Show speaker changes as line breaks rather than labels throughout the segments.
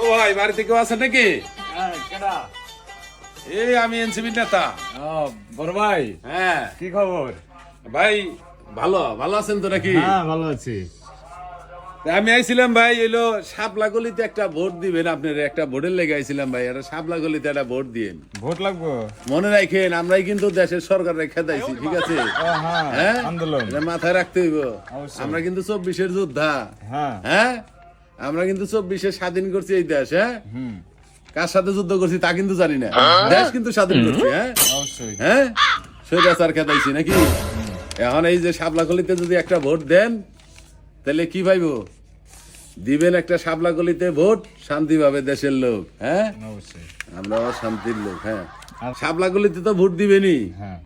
ও ভাই বাড়িতে কেউ আছে নাকি?
কেডা?
এই আমি এনসিপি নেতা।
বড় ভাই,
হ্যাঁ
কি খবর?
ভাই, ভালো ভালো আছেন তো নাকি?
হ্যাঁ, ভালো আছি।
আমি আইছিলাম ভাই, এলো শাপলা গলিতে একটা ভোট দিবেন, আপনার একটা ভোটের লেগে আইছিলাম ভাই, একটা শাপলা গলিতে একটা ভোট দিন।
ভোট লাগবো?
মনে রাখেন আমরাই কিন্তু দেশের সরকারের খেদাইছি, ঠিক আছে? হ্যাঁ,
আন্দোলন
এটা মাথায় রাখতে হইব।
অবশ্যই।
আমরা কিন্তু 24-এর যোদ্ধা।
হ্যাঁ।
হ্যাঁ, আমরা কিন্তু 24-এ স্বাধীন করছি এই দেশ। হ্যাঁ, কার সাথে যুদ্ধ করছি তা কিন্তু জানি না, দেশ কিন্তু স্বাধীন করছি। হ্যাঁ
অবশ্যই।
হ্যাঁ, স্বৈরাচার খেদাইছি নাকি? এখন এই যে শাপলাগলিতে যদি একটা ভোট দেন তাহলে কি পাইব? দিবেন একটা শাপলাগলিতে ভোট, শান্তি পাবে দেশের লোক। হ্যাঁ,
অবশ্যই।
আমরাও শান্তির লোক। হ্যাঁ, শাপলাগলিতে তো ভোট দিবেনই,
হ্যাঁ।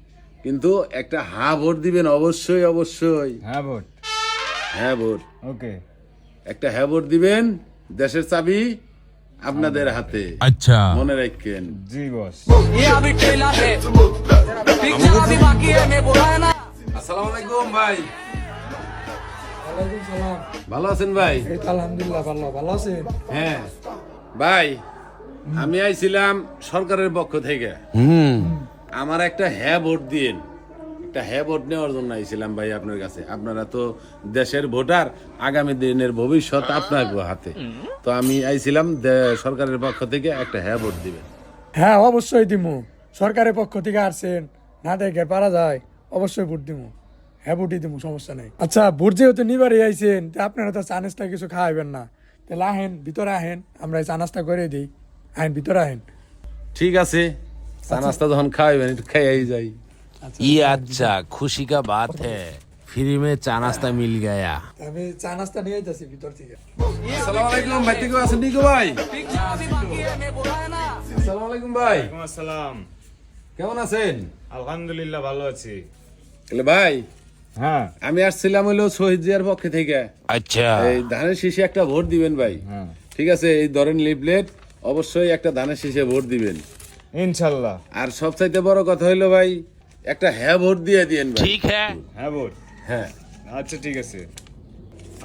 কিন্তু একটা ভোট দিবেন অবশ্যই অবশ্যই।
হ্যাঁ, ভোট।
হ্যাঁ ভোট,
ওকে।
একটা ভোট দিবেন, দেশের চাবি আপনাদের হাতে।
আচ্ছা,
মনে রাখেন।
জি বস।
আসসালামু আলাইকুম ভাই।
ওয়ালাইকুম সালাম।
ভালো আছেন ভাই?
এই তো আলহামদুলিল্লাহ ভালো আছেন?
হ্যাঁ ভাই, আমি আইছিলাম সরকারের পক্ষ থেকে। আমার একটা ভোট দিন, একটা ভোট নেওয়ার জন্য আইছিলাম ভাই আপনার কাছে। আপনারা তো দেশের ভোটার, আগামী দিনের ভবিষ্যৎ আপনার হাতে। তো আমি আইছিলাম সরকারের পক্ষ থেকে একটা ভোট দিবেন।
হ্যাঁ, অবশ্যই দিমু। সরকারের পক্ষ থেকে আসছেন, না দেখে পারা যায়, অবশ্যই ভোট দিমু। হ্যাঁ, ভোটই দিমু, সমস্যা নেই। আচ্ছা, ভোট যেহেতু নিবারই আইছেন, তা আপনারা তো চা নাস্তা কিছু খাওয়াবেন না, তাহলে আহেন, ভিতরে আহেন, আমরা চা নাস্তা করে দিই। আহেন, ভিতরে আহেন।
ঠিক আছে, চা নাস্তা যখন খাওয়াবেন একটু খাইয়াই যাই।
ये अच्छा खुशी का बात है। फ्री में चा नाश्ता मिल गया।
আমি চা নাস্তা নিয়ে যাচ্ছি ভিতর থেকে।
আসসালামু আলাইকুম ভাই, থেকে আছেন নিকো ভাই? আসসালামু আলাইকুম ভাই,
ওয়ালাইকুম আসসালাম।
কেমন আছেন?
আলহামদুলিল্লাহ ভালো আছি।
তাহলে ভাই,
হ্যাঁ।
আমি আসছিলাম হইলো শহীদ জিয়ার পক্ষ থেকে।
अच्छा,
এই ধানের শীষে একটা ভোট দিবেন ভাই।
হ্যাঁ।
ঠিক আছে, এই ধরেন লিফলেট, অবশ্যই একটা ধানের শীষে ভোট দিবেন।
ইনশাল্লাহ।
আর সবচাইতে বড় কথা হইলো ভাই, একটা ভোট দিয়ে দিয়েন ভাই।
ठीक है।
হ্যাঁ, ভোট।
হ্যাঁ,
আচ্ছা, ঠিক আছে।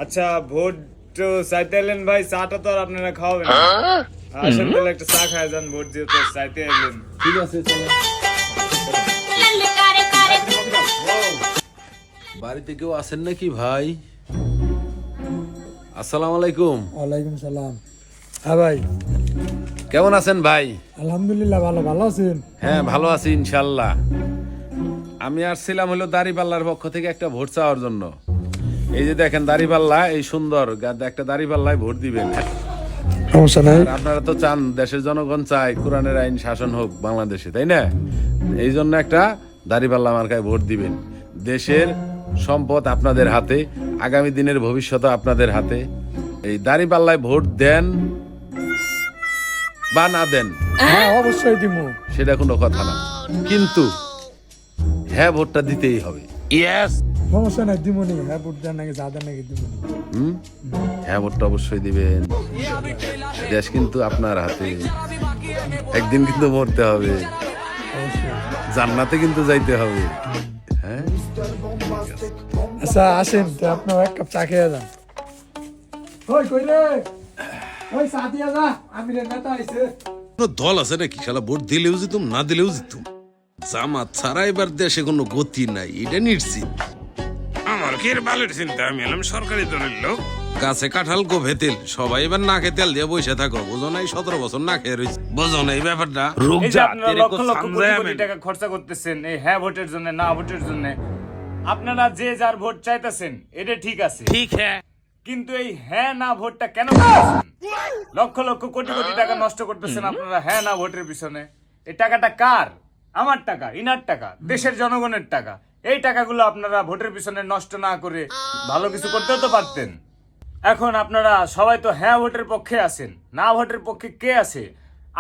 আচ্ছা, ভোট তো চাইতে এলেন ভাই, চাটা তো আর আপনারা খাওয়াবেন না। আসেন তাহলে একটা চা খায় যান, ভোট যেহেতু চাইতে এলেন।
ঠিক আছে, চলো। বাড়িতে কেউ আছেন নাকি ভাই? আসসালামু আলাইকুম।
ওয়ালাইকুম সালাম। হ্যাঁ ভাই,
কেমন আছেন ভাই?
আলহামদুলিল্লাহ ভালো আছেন?
হ্যাঁ, ভালো আছি ইনশাল্লাহ। আমি আসছিলাম হলো দাড়িপাল্লার পক্ষ থেকে একটা ভোট চাওয়ার জন্য। এই যে দেখেন দাড়িপাল্লা, এই সুন্দর একটা দাড়িপাল্লায় ভোট দিবেন।
সমস্যা নাই।
আর আপনারা তো চান দেশের জনগণ চায় কোরআনের আইন শাসন হোক বাংলাদেশে, তাই না? এই জন্য একটা দাড়িপাল্লা মার্কায় ভোট দিবেন। দেশের সম্পদ আপনাদের হাতে, আগামী দিনের ভবিষ্যৎ আপনাদের হাতে। এই দাড়িপাল্লায় ভোট দেন বা না দেন,
হ্যাঁ, অবশ্যই দিমু।
সেটা কোনো কথা না, কিন্তু ভোটটা দিতেই হবে।
यस।
সমস্যা নাই, দিমুনি। হ্যাঁ, ভোট দেন নাকি যা দেন নাকি দিমুনি।
ভোটটা অবশ্যই দিবেন। দেশ কিন্তু আপনার হাতে, একদিন কিন্তু মরতে হবে,
অবশ্যই।
জান্নাতে কিন্তু যাইতে হবে। হ্যাঁ,
আচ্ছা, আসেন তো, আপনার এক কাপ চা খেয়ে যান। ওই কই রে, ওই চা দিয়া যা, আমিরের নেতা আইছে।
কোনো দল আছে নাকি শালা ভোট দিলেও জিতুম না দিলেও জিতুম? জামাত ছাড়া এবার দেশে কোনো গতি নাই, এটা নিশ্চিত।
আমার কি এর বালের চিন্তা? আমি এলাম সরকারি দলের লোক।
গাছে কাঁঠাল গোভে তেল, সবাই এবার নাকে তেল দিয়ে বসে থাকো। বোঝো নাই 17 বছর না খেয়ে রয়েছে, বোঝো না এই ব্যাপারটা?
रुक
এই যে
जा,
আপনারা
तेरे
লক্ষ
को
লক্ষ কোটি
समझाया
কোটি
मैंने।
টাকা খরচা করতেছেন এই হ্যাঁ ভোটের জন্য, না ভোটের জন্য। আপনারা যে যার ভোট চাইতেছেন, এটা ঠিক আছে,
ठीक है।
কিন্তু এই হ্যাঁ না ভোটটা কেন করতেছেন? লক্ষ লক্ষ কোটি কোটি টাকা নষ্ট করতেছেন আপনারা হ্যাঁ না ভোটের পিছনে। এই টাকাটা কার? আমার টাকা, ইনার টাকা, দেশের জনগণের টাকা। এই টাকাগুলো আপনারা ভোটের পিছনে নষ্ট না করে ভালো কিছু করতেও তো পারতেন। এখন আপনারা সবাই তো হ্যাঁ ভোটের পক্ষে আছেন, না ভোটের পক্ষে কে আছে?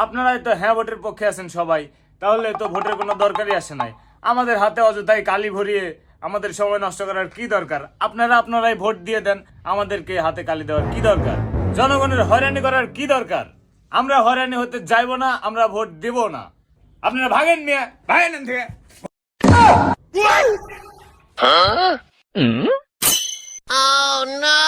আপনারাই তো হ্যাঁ ভোটের পক্ষে আছেন সবাই, তাহলে তো ভোটের কোনো দরকারই আসে নাই। আমাদের হাতে অযথাই কালি ভরিয়ে আমাদের সময় নষ্ট করার কি দরকার? আপনারাই ভোট দিয়ে দেন, আমাদেরকে হাতে কালি দেওয়ার কি দরকার? জনগণের হয়রানি করার কি দরকার? আমরা হয়রানি হতে যাইব না, আমরা ভোট দেব না। আপনারা ভাগেন মিয়া, ভাগেন এখান থেকে।
Oh no!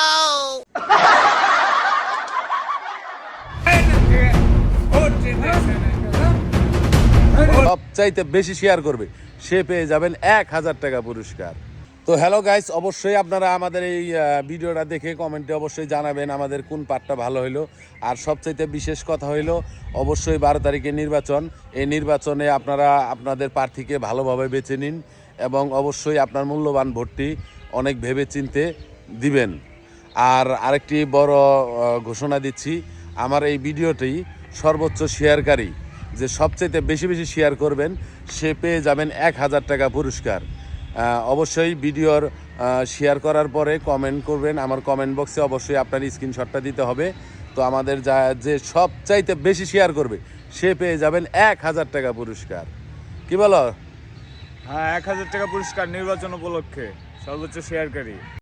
সবচাইতে বেশি শেয়ার করবে সে পেয়ে যাবেন 1000 টাকা পুরস্কার। তো হ্যালো গাইস, অবশ্যই আপনারা আমাদের এই ভিডিওটা দেখে কমেন্টে অবশ্যই জানাবেন আমাদের কোন পার্টটা ভালো হইলো। আর সবচাইতে বিশেষ কথা হইলো অবশ্যই 12 তারিখে নির্বাচন। এই নির্বাচনে আপনারা আপনাদের প্রার্থীকে ভালোভাবে বেছে নিন এবং অবশ্যই আপনার মূল্যবান ভোটটি অনেক ভেবে চিনতে দিবেন। আর আরেকটি বড় ঘোষণা দিচ্ছি, আমার এই ভিডিওটি সর্বোচ্চ শেয়ারকারী যে সবচাইতে বেশি বেশি শেয়ার করবেন সে পেয়ে যাবেন 1000 টাকা পুরস্কার। অবশ্যই ভিডিওর শেয়ার করার পরে কমেন্ট করবেন, আমার কমেন্ট বক্সে অবশ্যই আপনার স্ক্রিনশটটা দিতে হবে। তো আমাদের যে সবচাইতে বেশি শেয়ার করবে সে পেয়ে যাবেন 1000 টাকা পুরস্কার। কি বলো?
হ্যাঁ, 1000 টাকা পুরস্কার নির্বাচন উপলক্ষে সর্বোচ্চ শেয়ারকারী।